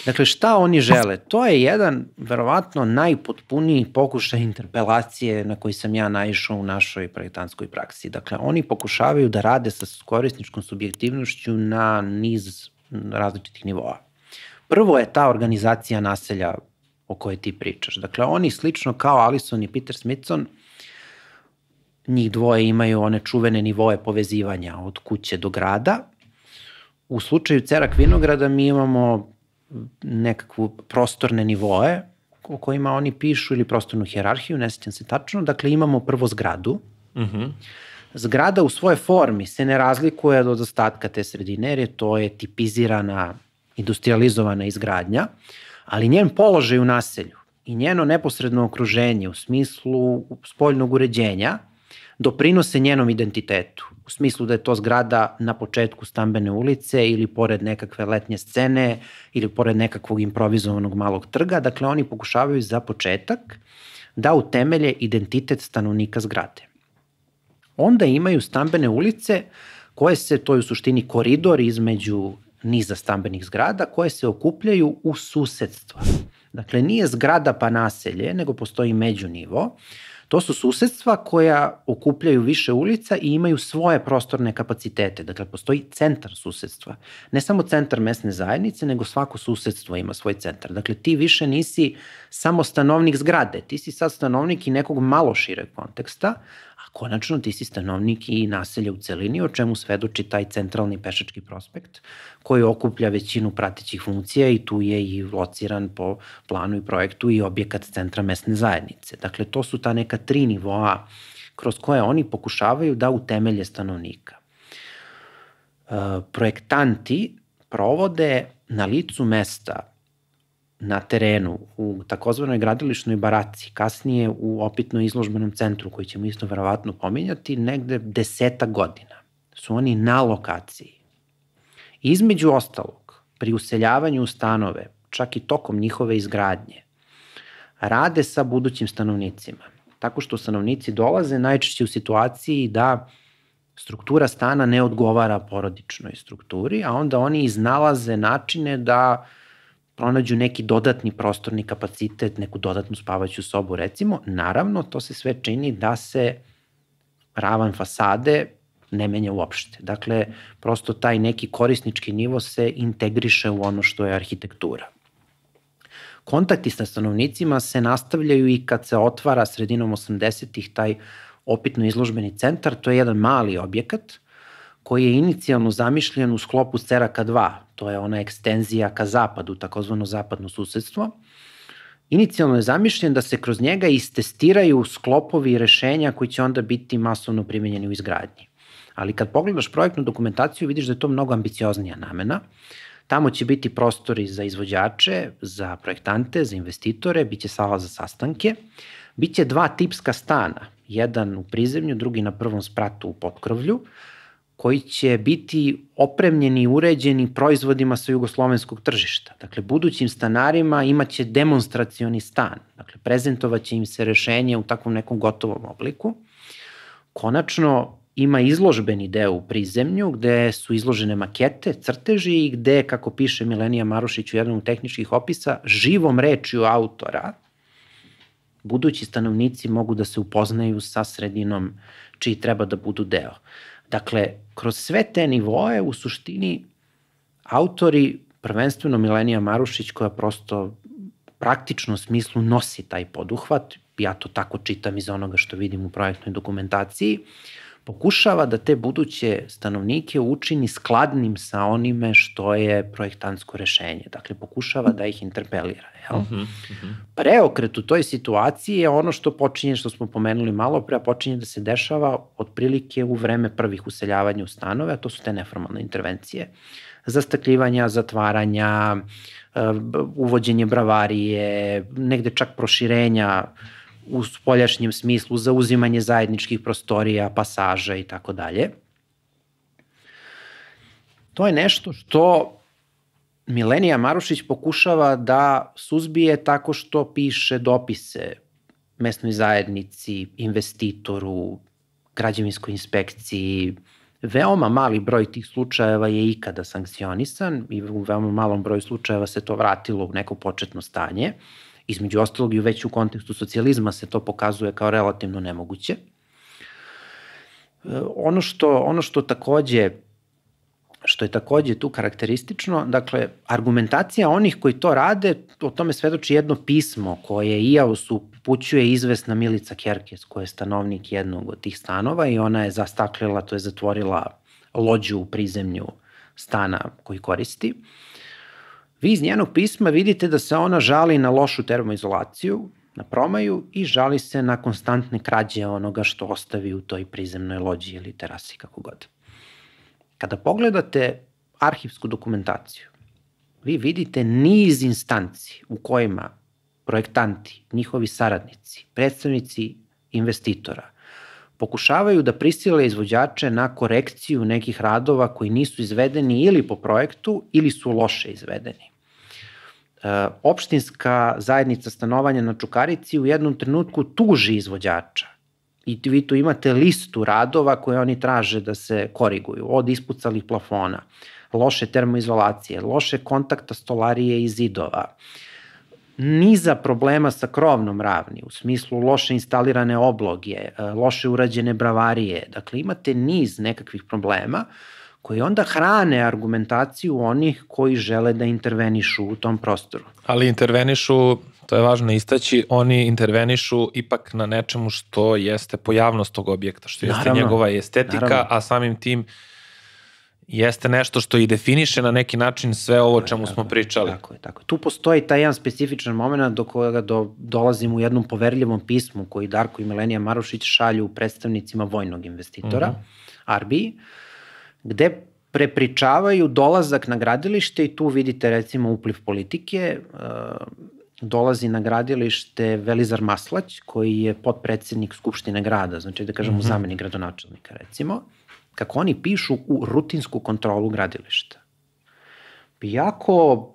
Dakle, šta oni žele? To je jedan, verovatno, najpotpuniji pokušaj interpelacije na koji sam ja naišao u našoj projektantskoj praksi. Dakle, oni pokušavaju da rade sa korisničkom subjektivnošću na niz različitih nivoa. Prvo je ta organizacija naselja o kojoj ti pričaš. Dakle, oni slično kao Allison i Peter Smithson, njih dvoje imaju one čuvene nivoe povezivanja od kuće do grada. U slučaju Cerak vinograda mi imamo nekakvu prostorne nivoe o kojima oni pišu ili prostornu hijerarhiju, ne sjećam se tačno. Dakle, imamo prvo zgradu. Zgrada u svojoj formi se ne razlikuje od ostatka te sredine, jer to je tipizirana, industrializovana izgradnja, ali njen položaj u naselju i njeno neposredno okruženje u smislu spoljnog uređenja doprinose njenom identitetu. U smislu da je to zgrada na početku stambene ulice ili pored nekakve letnje scene ili pored nekakvog improvizovanog malog trga. Dakle, oni pokušavaju za početak da utemelje identitet stanovnika zgrade. Onda imaju stambene ulice koje se, to je u suštini koridor između niza stambenih zgrada koje se okupljaju u susedstva. Dakle, nije zgrada pa naselje, nego postoji međunivo. To su susedstva koja okupljaju više ulica i imaju svoje prostorne kapacitete. Dakle, postoji centar susedstva. Ne samo centar mesne zajednice, nego svako susedstvo ima svoj centar. Dakle, ti više nisi samo stanovnik zgrade, ti si sad stanovnik i nekog malo šireg konteksta, a konačno ti si stanovnik i naselja u celini, o čemu svedoči taj centralni pešački prospekt koji okuplja većinu pratećih funkcija i tu je i lociran po planu i projektu i objekat centra mesne zajednice. Dakle, to su ta neka 3 nivoa kroz koje oni pokušavaju da utemelje stanovnika. Projektanti provode na licu mesta, na terenu, u takozvanoj gradilišnoj baraci, kasnije u opitno izložbenom centru, koji ćemo isto verovatno pominjati, negde 10 godina. Su oni na lokaciji. Između ostalog, pri useljavanju u stanove, čak i tokom njihove izgradnje, rade sa budućim stanovnicima. Tako što stanovnici dolaze najčešće u situaciji da struktura stana ne odgovara porodičnoj strukturi, a onda oni iznalaze načine da pronađu neki dodatni prostorni kapacitet, neku dodatnu spavaću sobu, recimo. Naravno, to se sve čini da se ravan fasade ne menja uopšte. Dakle, prosto taj neki korisnički nivo se integriše u ono što je arhitektura. Kontakti sa stanovnicima se nastavljaju i kad se otvara sredinom 80-ih taj opitno izložbeni centar. To je jedan mali objekat koji je inicijalno zamišljen u sklopu Ceraka 2. To je ona ekstenzija ka zapadu, takozvano zapadno susedstvo. Inicijalno je zamišljen da se kroz njega istestiraju sklopovi i rešenja koji će onda biti masovno primenjeni u izgradnji. Ali kad pogledaš projektnu dokumentaciju, vidiš da je to mnogo ambicioznija namena. Tamo će biti prostori za izvođače, za projektante, za investitore, biće sala za sastanke. Biće 2 tipska stana, jedan u prizemlju, drugi na prvom spratu u potkrovlju, koji će biti opremljeni i uređeni proizvodima sa jugoslovenskog tržišta. Dakle, budućim stanarima imaće demonstracioni stan. Dakle, prezentovaće im se rešenje u takvom nekom gotovom obliku. Konačno, ima izložbeni deo u prizemlju gde su izložene makete, crteži i gde, kako piše Milenija Marušić u jednom od tehničkih opisa, živom rečju autora budući stanovnici mogu da se upoznaju sa sredinom čiji treba da budu deo. Dakle, kroz sve te nivoe u suštini autori, prvenstveno Milenija Marušić, koja prosto praktično smislu nosi taj poduhvat, ja to tako čitam iz onoga što vidim u projektnoj dokumentaciji, pokušava da te buduće stanovnike učini skladnim sa onime što je projektantsko rešenje. Dakle, pokušava da ih interpelira. Preokret u toj situaciji je ono što počinje, što smo pomenuli malo pre, počinje da se dešava otprilike u vreme prvih useljavanja u stanove, a to su te neformalne intervencije. Zastakljivanja, zatvaranja, uvođenje bravarije, negde čak proširenja u spoljašnjem smislu, zauzimanje zajedničkih prostorija, pasaža i tako dalje. To je nešto što Milenija Marušić pokušava da suzbije tako što piše dopise mesnoj zajednici, investitoru, građevinskoj inspekciji, Veoma mali broj tih slučajeva je ikada sankcionisan i u veoma malom broju slučajeva se to vratilo u neko početno stanje. Između ostalog i već u kontekstu socijalizma se to pokazuje kao relativno nemoguće. Ono što je takođe tu karakteristično, dakle, argumentacija onih koji to rade, o tome svedoči jedno pismo koje IAOS upućuje izvesna Milica Kerkes, koja je stanovnik jednog od tih stanova i ona je zastaklila, to je zatvorila lođu u prizemlju stana koji koristi. Vi iz njenog pisma vidite da se ona žali na lošu termoizolaciju, na promaju i žali se na konstantne krađe onoga što ostavi u toj prizemnoj lođi ili terasi, kako god. Kada pogledate arhivsku dokumentaciju, vi vidite niz instanci u kojima projektanti, njihovi saradnici, predstavnici investitora pokušavaju da prisile izvođače na korekciju nekih radova koji nisu izvedeni ili po projektu ili su loše izvedeni. Opštinska zajednica stanovanja na Čukarici u jednom trenutku tuži izvođača i vi tu imate listu radova koje oni traže da se koriguju, od ispucalih plafona, loše termoizolacije, loše kontakta stolarije i zidova, niza problema sa krovnom ravni, u smislu loše instalirane obloge, loše urađene bravarije. Dakle, imate niz nekakvih problema koji onda hrane argumentaciju onih koji žele da intervenišu u tom prostoru. Ali intervenišu, to je važno istaći, oni intervenišu ipak na nečemu što jeste pojavnost tog objekta, što jeste njegova estetika, a samim tim jeste nešto što i definiše na neki način sve ovo o čemu smo pričali. Tako je. Tu postoji taj jedan specifičan moment do kojega dolazimo u jednom poverljivom pismu koji Darko i Milenija Marušić šalju predstavnicima vojnog investitora, Arbiji, gde prepričavaju dolazak na gradilište i tu vidite recimo upliv politike. Dolazi na gradilište Velizar Maslać, koji je potpredsednik Skupštine grada, znači da kažemo zamenik gradonačelnika recimo, kako oni pišu u rutinsku kontrolu gradilišta. Iako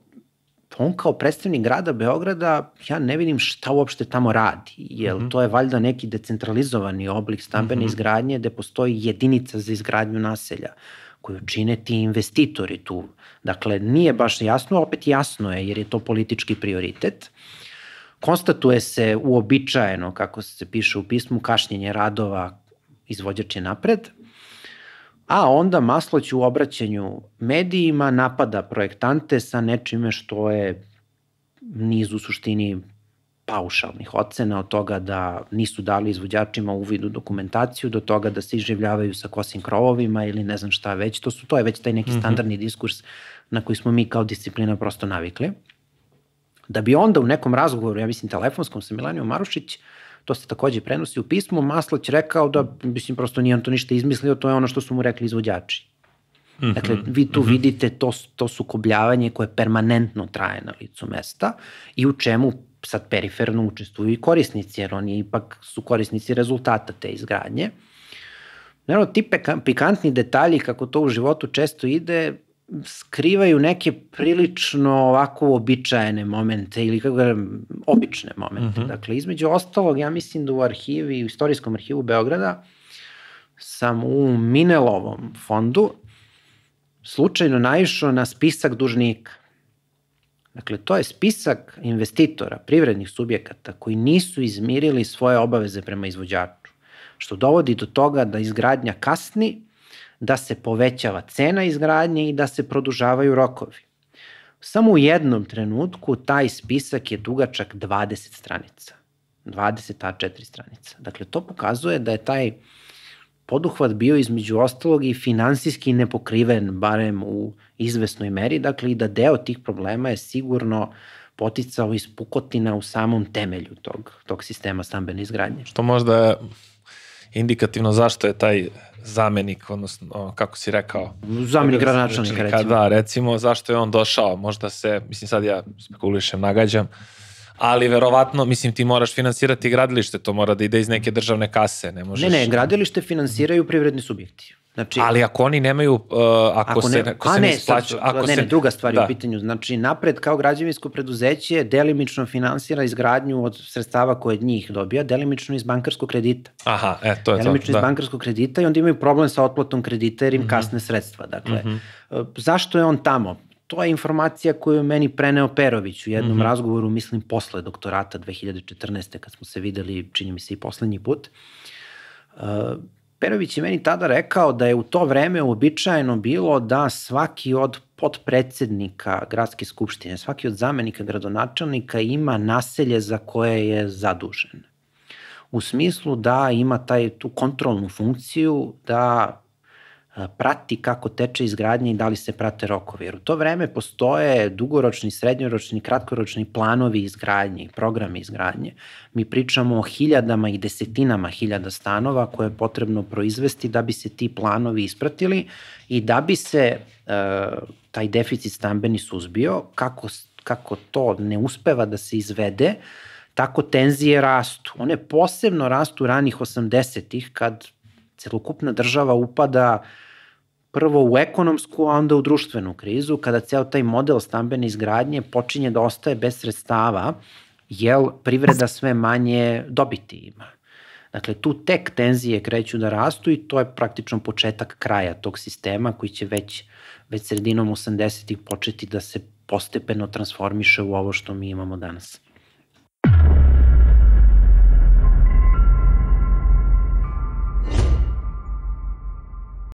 on kao predstavnik grada Beograda, ja ne vidim šta uopšte tamo radi, jer to je valjda neki decentralizovani oblik stambene izgradnje gde postoji jedinica za izgradnju naselja koju čine ti investitori tu. Dakle, nije baš jasno, opet jasno je jer je to politički prioritet. Konstatuje se uobičajeno, kako se piše u pismu, kašnjenje radova, izvođač je napred, a onda Maslać u obraćanju medijima napada projektante sa nečime što je niz u suštini paušalnih ocena, od toga da nisu dali izvođačima uvid u dokumentaciju, do toga da se iživljavaju sa kosim krovovima ili ne znam šta već. To je već taj neki standardni diskurs na koji smo mi kao disciplina prosto navikli. Da bi onda u nekom razgovoru, ja mislim telefonskom sa Milenijom Marušić, to se takođe prenosi u pismu, Maslać rekao da, mislim, prosto nije on to ništa izmislio, to je ono što su mu rekli izvođači. Dakle, vi tu vidite to sukobljavanje koje permanentno traje na licu mesta i u čemu sad periferno učestvuju i korisnici, jer oni ipak su korisnici rezultata te izgradnje. Naravno, ti pikantni detalji, kako to u životu često ide, skrivaju neke prilično ovako običajene momente ili kako gledam, obične momente. Dakle, između ostalog, ja mislim da u arhivi, u Istorijskom arhivu Beograda sam u Minelovom fondu slučajno naišao na spisak dužnika. Dakle, to je spisak investitora, privrednih subjekata koji nisu izmirili svoje obaveze prema izvođaču, što dovodi do toga da izgradnja kasni, da se povećava cena izgradnje i da se produžavaju rokovi. Samo u jednom trenutku taj spisak je dugačak 20 stranica. 20 A4 stranica. Dakle, to pokazuje da je taj poduhvat bio između ostalog i finansijski nepokriven, barem u izvesnoj meri, dakle i da deo tih problema je sigurno poticao iz pukotina u samom temelju tog sistema stambene izgradnje. Što možda je indikativno zašto je taj zamenik, odnosno, kako si rekao? Zamenik gradonačelnika, recimo. Da, recimo, zašto je on došao? Možda se, mislim sad ja spekulišem, nagađam, ali verovatno, mislim, ti moraš finansirati gradilište, to mora da ide iz neke državne kase, ne možeš... Ne, gradilište finansiraju privredni subjekti. Znači, ali ako oni nemaju, ako se ne isplaćaju... Druga stvar je u pitanju. Znači, Napred kao građevinsko preduzeće delimično finansira izgradnju od sredstava koje od njih dobija, delimično iz bankarskog kredita. Aha, to je delimično iz bankarskog kredita i onda imaju problem sa otplatom kredita jer im kasne sredstva. Dakle, zašto je on tamo? To je informacija koju meni preneo Perović u jednom razgovoru, mislim, posle doktorata 2014. kad smo se videli, čini mi se, i poslednji put. Perović je meni tada rekao da je u to vreme uobičajeno bilo da svaki od potpredsednika gradske skupštine, svaki od zamenika gradonačelnika ima naselje za koje je zadužen. U smislu da ima tu kontrolnu funkciju, da prati kako teče izgradnja i da li se prate rokovi. Jer u to vreme postoje dugoročni, srednjoročni, kratkoročni planovi izgradnje i programi izgradnje. Mi pričamo o hiljadama i desetinama hiljada stanova koje je potrebno proizvesti da bi se ti planovi ispratili i da bi se taj deficit stambeni suzbio. Kako to ne uspeva da se izvede, tako tenzije rastu. One posebno rastu ranih 80-ih kad celokupna država upada prvo u ekonomsku, a onda u društvenu krizu, kada ceo taj model stambene izgradnje počinje da ostaje bez sredstava, jer privreda sve manje dobiti ima. Dakle, tu tek tenzije kreću da rastu i to je praktično početak kraja tog sistema koji će već sredinom 80-ih početi da se postepeno transformiše u ovo što mi imamo danas.